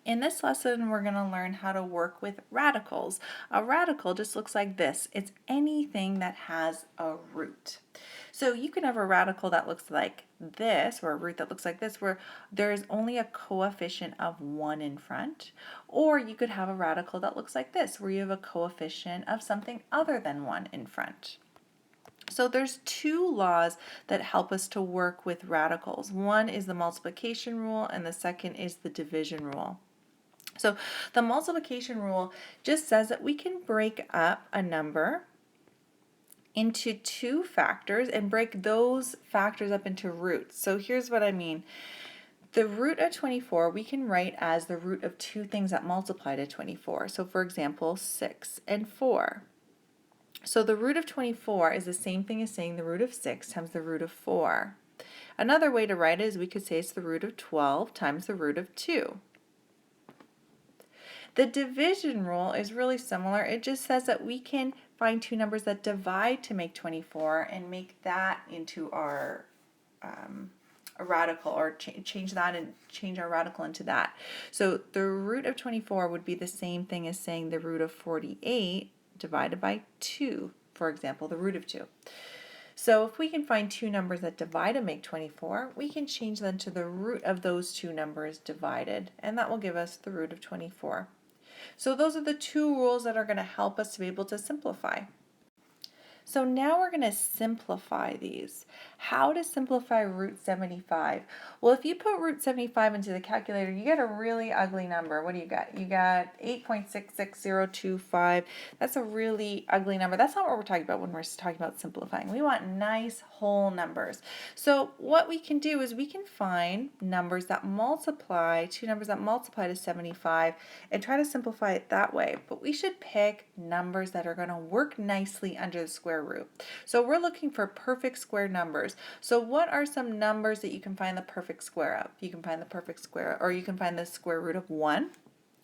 In this lesson, we're going to learn how to work with radicals. A radical just looks like this. It's anything that has a root. So you can have a radical that looks like this, or a root that looks like this, where there is only a coefficient of 1 in front. Or you could have a radical that looks like this, where you have a coefficient of something other than 1 in front. So there's two laws that help us to work with radicals. One is the multiplication rule, and the second is the division rule. So the multiplication rule just says that we can break up a number into two factors and break those factors up into roots. So here's what I mean. The root of 24 we can write as the root of two things that multiply to 24. So for example, 6 and 4. So the root of 24 is the same thing as saying the root of 6 times the root of 4. Another way to write it is we could say it's the root of 12 times the root of 2. The division rule is really similar. It just says that we can find two numbers that divide to make 24 and make that into our a radical, or change that and change our radical into that. So the root of 24 would be the same thing as saying the root of 48 divided by 2, for example, the root of 2. So if we can find two numbers that divide and make 24, we can change them to the root of those two numbers divided, and that will give us the root of 24. So those are the two rules that are going to help us to be able to simplify. So now we're going to simplify these. How to simplify root 75? Well, if you put root 75 into the calculator, you get a really ugly number. What do you got? You got 8.66025. That's a really ugly number. That's not what we're talking about when we're talking about simplifying. We want nice whole numbers. So what we can do is we can find numbers that multiply, two numbers that multiply to 75, and try to simplify it that way. But we should pick numbers that are going to work nicely under the square root. So we're looking for perfect square numbers. So what are some numbers that you can find the perfect square of? You can find the perfect square, or you can find the square root of 1.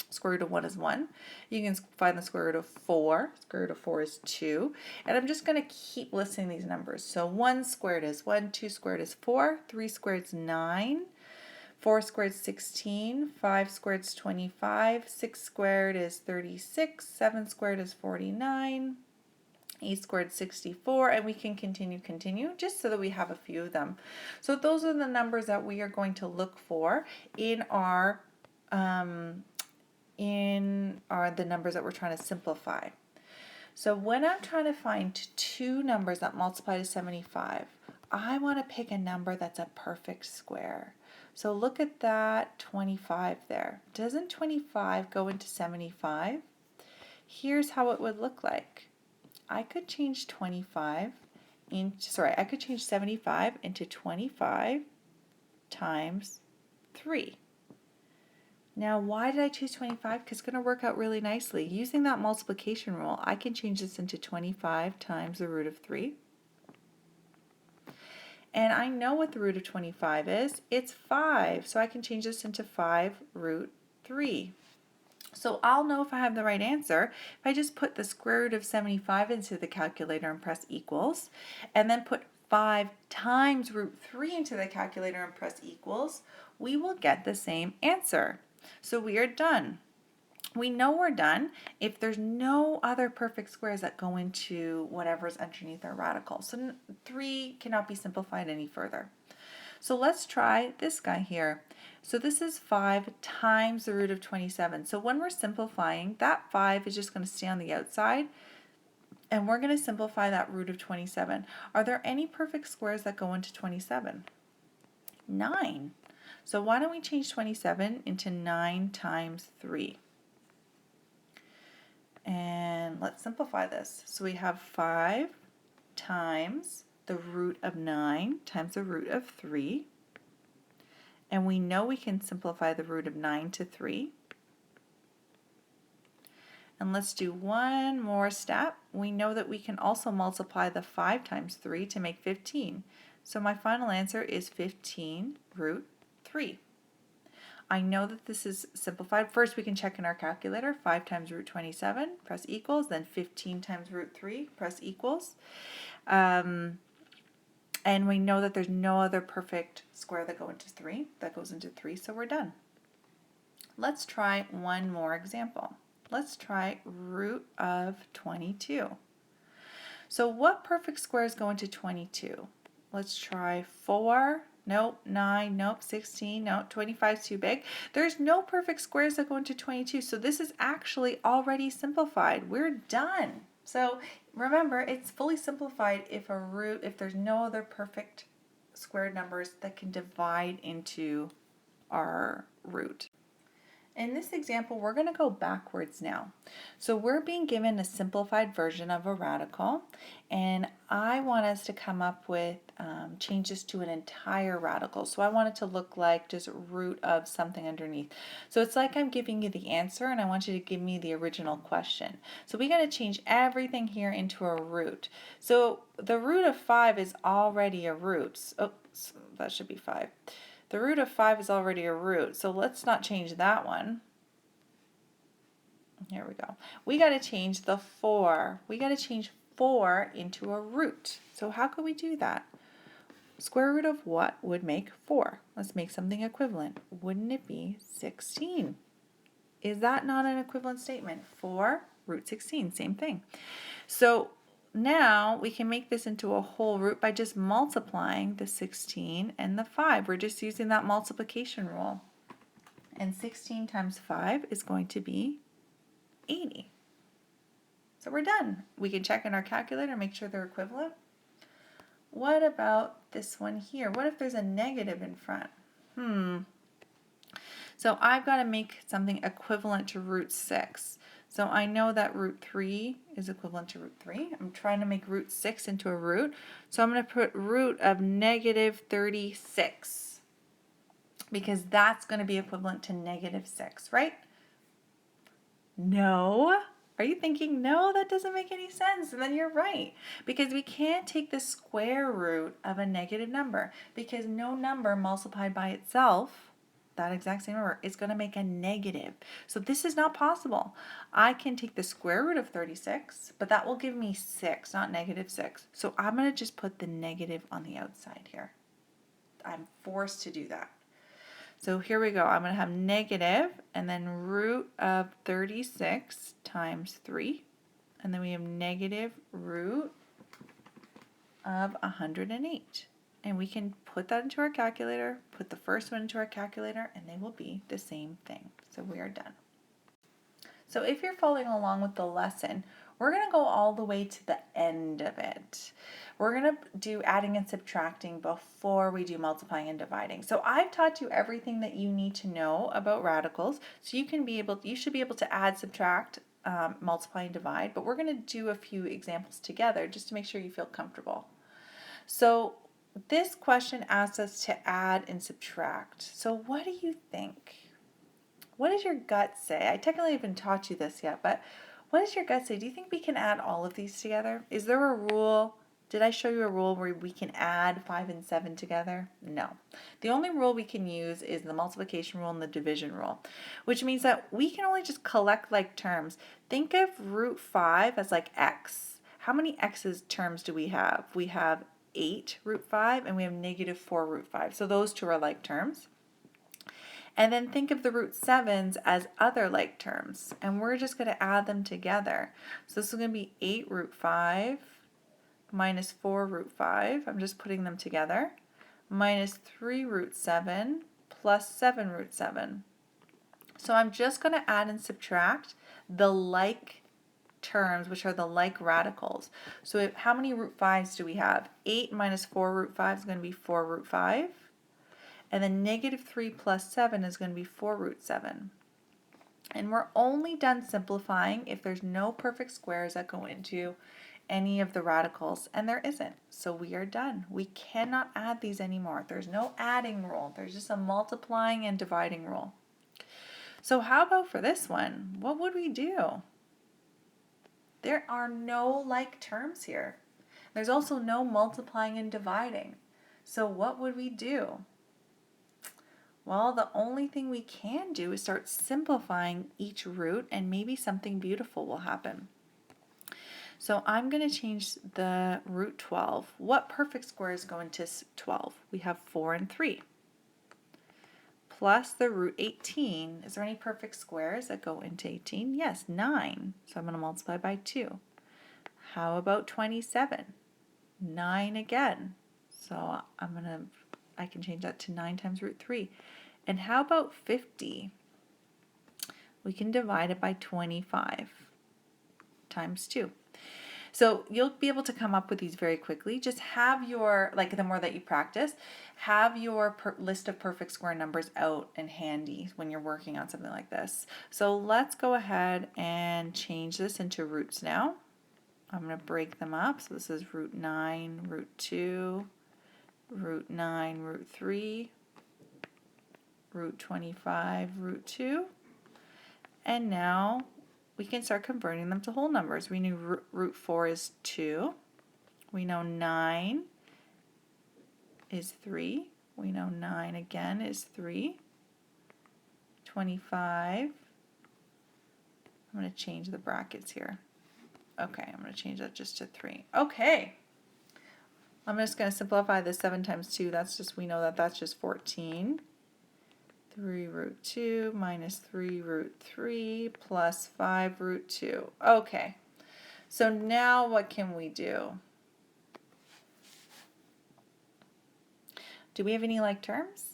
Square root of 1 is 1. You can find the square root of 4. Square root of 4 is 2. And I'm just going to keep listing these numbers. So 1 squared is 1, 2 squared is 4, 3 squared is 9, 4 squared is 16, 5 squared is 25, 6 squared is 36, 7 squared is 49, 8 squared 64, and we can continue just so that we have a few of them. So those are the numbers that we are going to look for in our the numbers that we're trying to simplify. So when I'm trying to find two numbers that multiply to 75, I want to pick a number that's a perfect square. So look at that 25 there. Doesn't 25 go into 75? Here's how it would look like. I could change 75 I could change 75 into 25 times 3. Now, why did I choose 25? Because it's going to work out really nicely. Using that multiplication rule, I can change this into 25 times the root of 3. And I know what the root of 25 is. It's 5. So I can change this into 5 root 3. So I'll know if I have the right answer if I just put the square root of 75 into the calculator and press equals, and then put 5 times root 3 into the calculator and press equals, we will get the same answer. So we are done. We know we're done if there's no other perfect squares that go into whatever's underneath our radical. So 3 cannot be simplified any further. So let's try this guy here. So this is 5 times the root of 27. So when we're simplifying, that 5 is just going to stay on the outside, and we're going to simplify that root of 27. Are there any perfect squares that go into 27? 9. So why don't we change 27 into 9 times 3? And let's simplify this. So we have 5 times the root of 9 times the root of 3. And we know we can simplify the root of 9 to 3. And let's do one more step. We know that we can also multiply the 5 times 3 to make 15. So my final answer is 15 root 3. I know that this is simplified. First we can check in our calculator. 5 times root 27, press equals, then 15 times root 3, press equals. And we know that there's no other perfect square that goes into 3, so we're done. Let's try one more example. Let's try root of 22. So what perfect squares go into 22? Let's try 4, nope, 9, nope, 16, nope, 25 is too big. There's no perfect squares that go into 22, so this is actually already simplified. We're done. So remember, it's fully simplified if there's no other perfect square numbers that can divide into our root. In this example, we're going to go backwards now. So we're being given a simplified version of a radical, and I want us to come up with changes to an entire radical. So I want it to look like just root of something underneath. So it's like I'm giving you the answer, and I want you to give me the original question. So we got to change everything here into a root. So the root of 5 is already a root. Oh, that should be 5. The root of 5 is already a root, so let's not change that one. Here we go. We got to change the 4. We got to change 4 into a root. So how could we do that? Square root of what would make 4? Let's make something equivalent. Wouldn't it be 16? Is that not an equivalent statement? 4 root 16, same thing. So now we can make this into a whole root by just multiplying the 16 and the 5. We're just using that multiplication rule. And 16 times 5 is going to be 80. So we're done. We can check in our calculator and make sure they're equivalent. What about this one here? What if there's a negative in front? So I've got to make something equivalent to root 6. So I know that root 3 is equivalent to root 3. I'm trying to make root 6 into a root. So I'm going to put root of negative 36 because that's going to be equivalent to negative 6, right? No. Are you thinking, no, that doesn't make any sense? And then you're right, because we can't take the square root of a negative number because no number multiplied by itself, that exact same number, is going to make a negative. So this is not possible. I can take the square root of 36, but that will give me 6, not negative 6. So I'm going to just put the negative on the outside here. I'm forced to do that. So here we go. I'm going to have negative and then root of 36 times 3. And then we have negative root of 108. And we can put that into our calculator, put the first one into our calculator, and they will be the same thing. So we are done. So if you're following along with the lesson, we're going to go all the way to the end of it. We're going to do adding and subtracting before we do multiplying and dividing. So I've taught you everything that you need to know about radicals, so you should be able to add, subtract, multiply, and divide, but we're going to do a few examples together just to make sure you feel comfortable. So this question asks us to add and subtract. So what do you think? What does your gut say? I technically haven't taught you this yet, but what does your gut say? Do you think we can add all of these together? Is there a rule? Did I show you a rule where we can add 5 and 7 together? No. The only rule we can use is the multiplication rule and the division rule, which means that we can only just collect like terms. Think of root 5 as like x. How many x's terms do we have? We have 8 root 5 and we have negative 4 root 5. So those two are like terms. And then think of the root 7s as other like terms, and we're just going to add them together. So this is going to be 8 root 5 minus 4 root 5. I'm just putting them together. Minus 3 root 7 plus 7 root 7. So I'm just going to add and subtract the like terms, which are the like radicals. So how many root 5s do we have? 8 minus 4 root 5 is going to be 4 root 5. And then negative 3 plus 7 is going to be 4 root 7. And we're only done simplifying if there's no perfect squares that go into any of the radicals, and there isn't. So we are done. We cannot add these anymore. There's no adding rule. There's just a multiplying and dividing rule. So how about for this one? What would we do? There are no like terms here. There's also no multiplying and dividing. So what would we do? Well, the only thing we can do is start simplifying each root, and maybe something beautiful will happen. So I'm going to change the root 12. What perfect squares go into 12? We have 4 and 3. plus the root 18. Is there any perfect squares that go into 18? Yes, 9. So I'm going to multiply by 2. How about 27? 9 again. So I can change that to 9 times root 3. And how about 50? We can divide it by 25 times 2. So you'll be able to come up with these very quickly. Just have your, like the more that you practice, have your list of perfect square numbers out and handy when you're working on something like this. So let's go ahead and change this into roots now. I'm going to break them up. So this is root 9, root 2, root 9, root 3, root 25, root 2. And now we can start converting them to whole numbers. We knew root 4 is 2. We know 9 is 3. We know 9 again is 3. 25. I'm going to change the brackets here. Okay, I'm going to change that just to 3. Okay. I'm just going to simplify this. 7 times 2, we know that that's just 14. 3 root 2 minus 3 root 3 plus 5 root 2. Okay, so now what can we do? Do we have any like terms?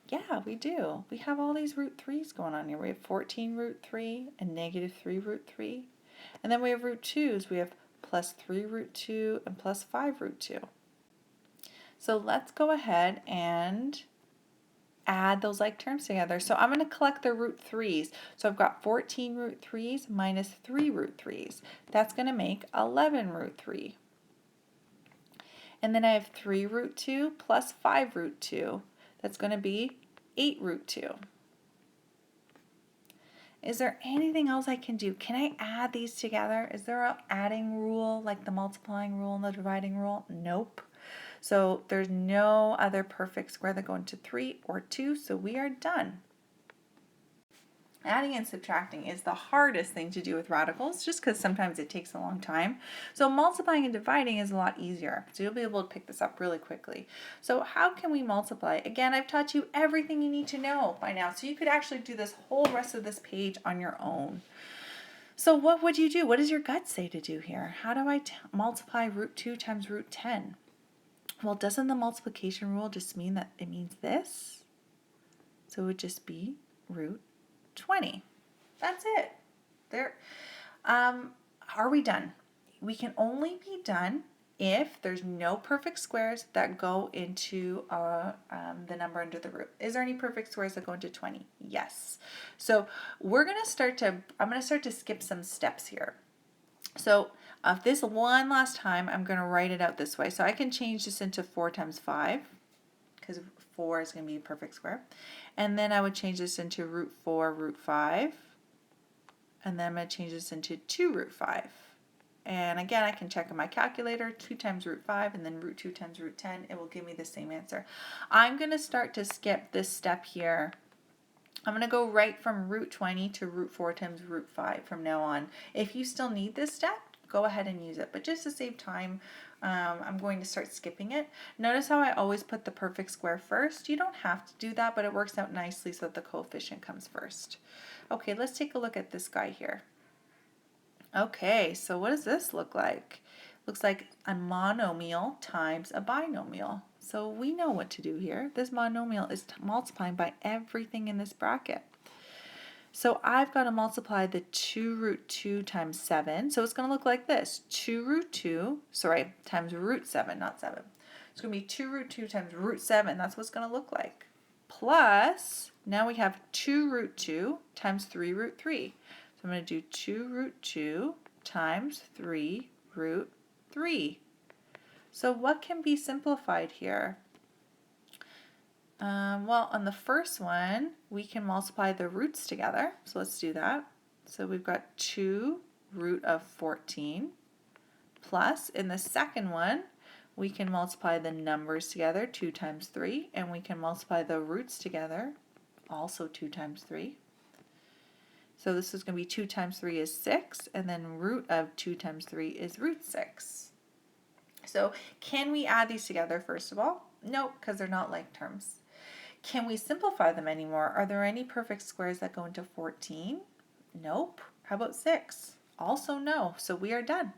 Yeah, we do. We have all these root 3's going on here. We have 14 root 3 and negative 3 root 3. And then we have root 2's. We have plus 3 root 2 and plus 5 root 2. So let's go ahead and add those like terms together. So I'm going to collect the root 3's. So I've got 14 root 3's minus 3 root 3's. That's going to make 11 root 3. And then I have 3 root 2 plus 5 root 2. That's going to be 8 root 2. Is there anything else I can do? Can I add these together? Is there an adding rule like the multiplying rule and the dividing rule? Nope. So there's no other perfect square that go into 3 or 2, so we are done. Adding and subtracting is the hardest thing to do with radicals, just because sometimes it takes a long time. So multiplying and dividing is a lot easier, so you'll be able to pick this up really quickly. So how can we multiply? Again, I've taught you everything you need to know by now, so you could actually do this whole rest of this page on your own. So what would you do? What does your gut say to do here? How do I multiply root 2 times root 10? Well, doesn't the multiplication rule just mean that it means this? So it would just be root 20. That's it. There. Are we done? We can only be done if there's no perfect squares that go into the number under the root. Is there any perfect squares that go into 20? Yes. So I'm going to start to skip some steps here. So this one last time, I'm going to write it out this way. So I can change this into 4 times 5, because 4 is going to be a perfect square. And then I would change this into root 4, root 5. And then I'm going to change this into 2 root 5. And again, I can check on my calculator, 2 times root 5, and then root 2 times root 10. It will give me the same answer. I'm going to start to skip this step here. I'm going to go right from root 20 to root 4 times root 5 from now on. If you still need this step, go ahead and use it. But just to save time, I'm going to start skipping it. Notice how I always put the perfect square first. You don't have to do that, but it works out nicely so that the coefficient comes first. Okay, let's take a look at this guy here. Okay, so what does this look like? Looks like a monomial times a binomial. So we know what to do here. This monomial is multiplying by everything in this bracket. So I've got to multiply the 2 root 2 times 7. So it's going to look like this. 2 root 2, times root 7, not 7. It's going to be 2 root 2 times root 7. That's what it's going to look like. Plus, now we have 2 root 2 times 3 root 3. So I'm going to do 2 root 2 times 3 root 3. So what can be simplified here? Well, on the first one, we can multiply the roots together. So let's do that. So we've got 2 root of 14 plus, in the second one, we can multiply the numbers together, 2 times 3, and we can multiply the roots together, also 2 times 3. So this is going to be 2 times 3 is 6, and then root of 2 times 3 is root 6. So can we add these together first of all? No, because they're not like terms. Can we simplify them anymore? Are there any perfect squares that go into 14? Nope. How about 6? Also no. So we are done.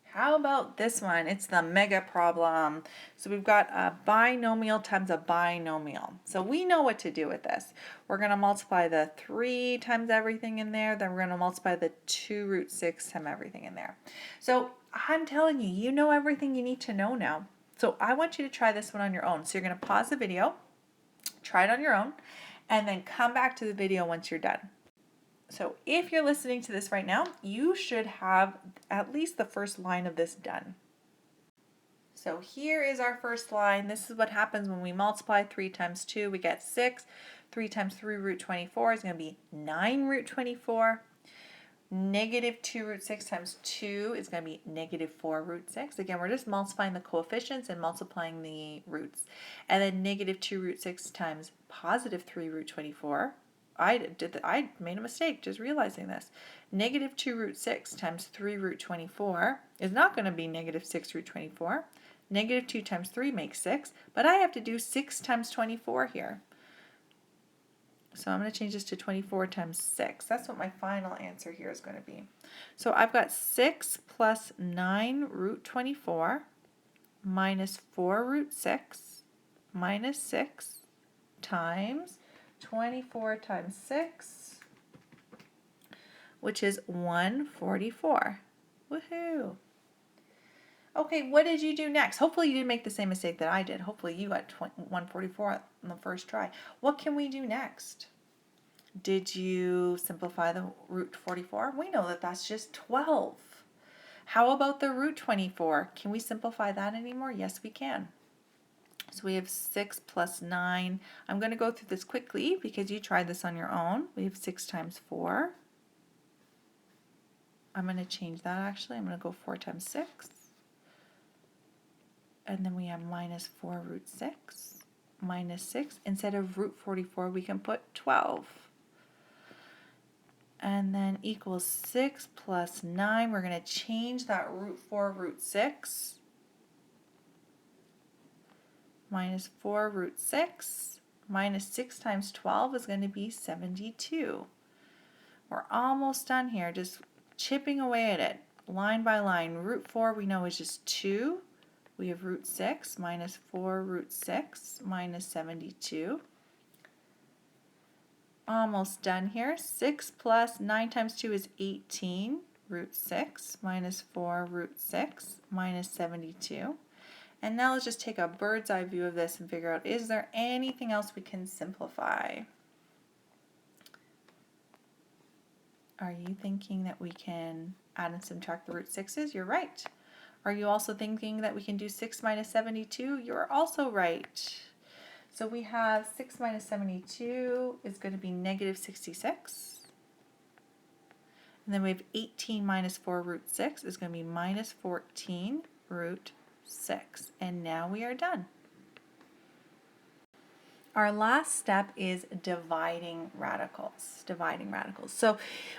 How about this one? It's the mega problem. So we've got a binomial times a binomial. So we know what to do with this. We're going to multiply the 3 times everything in there. Then we're going to multiply the 2 root 6 times everything in there. So I'm telling you, you know everything you need to know now. So I want you to try this one on your own. So you're going to pause the video, try it on your own, and then come back to the video once you're done. So if you're listening to this right now, you should have at least the first line of this done. So here is our first line. This is what happens when we multiply 3 times 2. We get 6. 3 times 3 root 24 is going to be 9 root 24. Negative 2 root 6 times 2 is going to be negative 4 root 6. Again, we're just multiplying the coefficients and multiplying the roots. And then negative 2 root 6 times positive 3 root 24. I made a mistake just realizing this. Negative 2 root 6 times 3 root 24 is not going to be negative 6 root 24. Negative 2 times 3 makes 6, but I have to do 6 times 24 here. So I'm going to change this to 24 times 6. That's what my final answer here is going to be. So I've got 6 plus 9 root 24 minus 4 root 6 minus 6 times 24 times 6, which is 144. Woohoo! Okay, what did you do next? Hopefully you didn't make the same mistake that I did. Hopefully you got 144 on the first try. What can we do next? Did you simplify the root 44? We know that that's just 12. How about the root 24? Can we simplify that anymore? Yes, we can. So we have 6 plus 9. I'm going to go through this quickly because you tried this on your own. We have 6 times 4. I'm going to change that actually. I'm going to go 4 times 6. And then we have minus 4 root 6 minus 6. Instead of root 44, we can put 12. And then equals 6 plus 9. We're going to change that root 4 root 6. Minus 4 root 6 minus 6 times 12 is going to be 72. We're almost done here, just chipping away at it, line by line. Root 4 we know is just 2. We have root 6 minus 4 root 6 minus 72. Almost done here. 6 plus 9 times 2 is 18. Root 6 minus 4 root 6 minus 72. And now let's just take a bird's eye view of this and figure out, is there anything else we can simplify? Are you thinking that we can add and subtract the root 6's? You're right. Are you also thinking that we can do 6 minus 72? You're also right. So we have 6 minus 72 is going to be negative 66. And then we have 18 minus 4 root 6 is going to be minus 14 root 6. And now we are done. Our last step is dividing radicals. So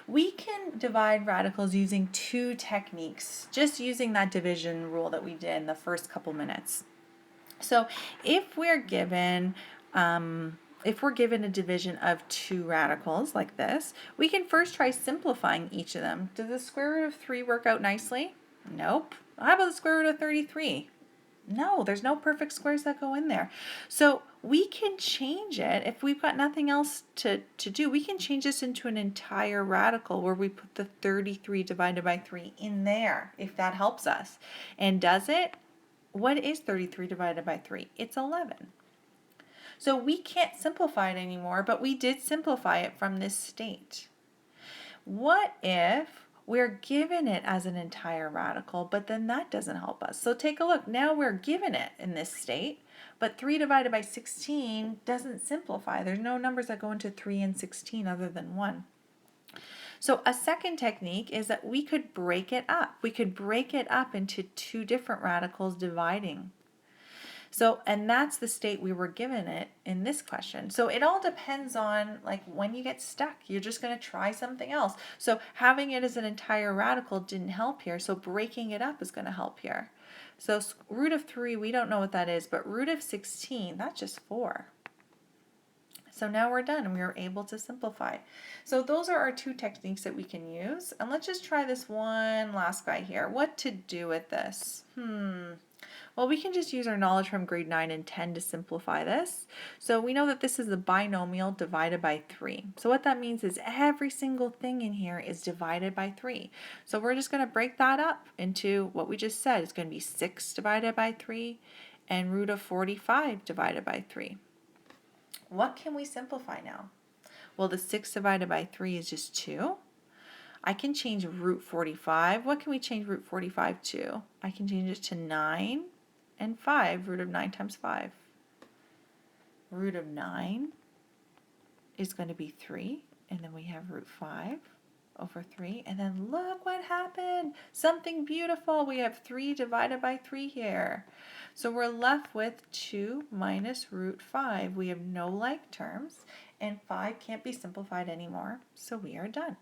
we can divide radicals using 2 techniques, just using that division rule that we did in the first couple minutes. So if we're given a division of 2 radicals like this, we can first try simplifying each of them. Does the square root of 3 work out nicely? Nope. How about the square root of 33? No, there's no perfect squares that go in there. So we can change it. If we've got nothing else to do, we can change this into an entire radical where we put the 33 divided by 3 in there, if that helps us. And does it? What is 33 divided by 3? It's 11. So we can't simplify it anymore, but we did simplify it from this state. What if we're given it as an entire radical, but then that doesn't help us? So take a look. Now we're given it in this state, but 3 divided by 16 doesn't simplify. There's no numbers that go into 3 and 16 other than 1. So a second technique is that we could break it up. We could break it up into 2 different radicals dividing. So, and that's the state we were given it in this question. So it all depends on like when you get stuck. You're just going to try something else. So having it as an entire radical didn't help here. So breaking it up is going to help here. So root of 3, we don't know what that is, but root of 16, that's just 4. So now we're done and we were able to simplify. So those are our two techniques that we can use. And let's just try this one last guy here. What to do with this? Well, we can just use our knowledge from grade 9 and 10 to simplify this. So we know that this is the binomial divided by 3. So what that means is every single thing in here is divided by 3. So we're just going to break that up into what we just said. It's going to be 6 divided by 3 and root of 45 divided by 3. What can we simplify now? Well, the 6 divided by 3 is just 2. I can change root 45. What can we change root 45 to? I can change it to 9 and 5, root of 9 times 5. Root of 9 is going to be 3, and then we have root 5 over 3, and then look what happened. Something beautiful. We have 3 divided by 3 here. So we're left with 2 minus root 5. We have no like terms, and 5 can't be simplified anymore, so we are done.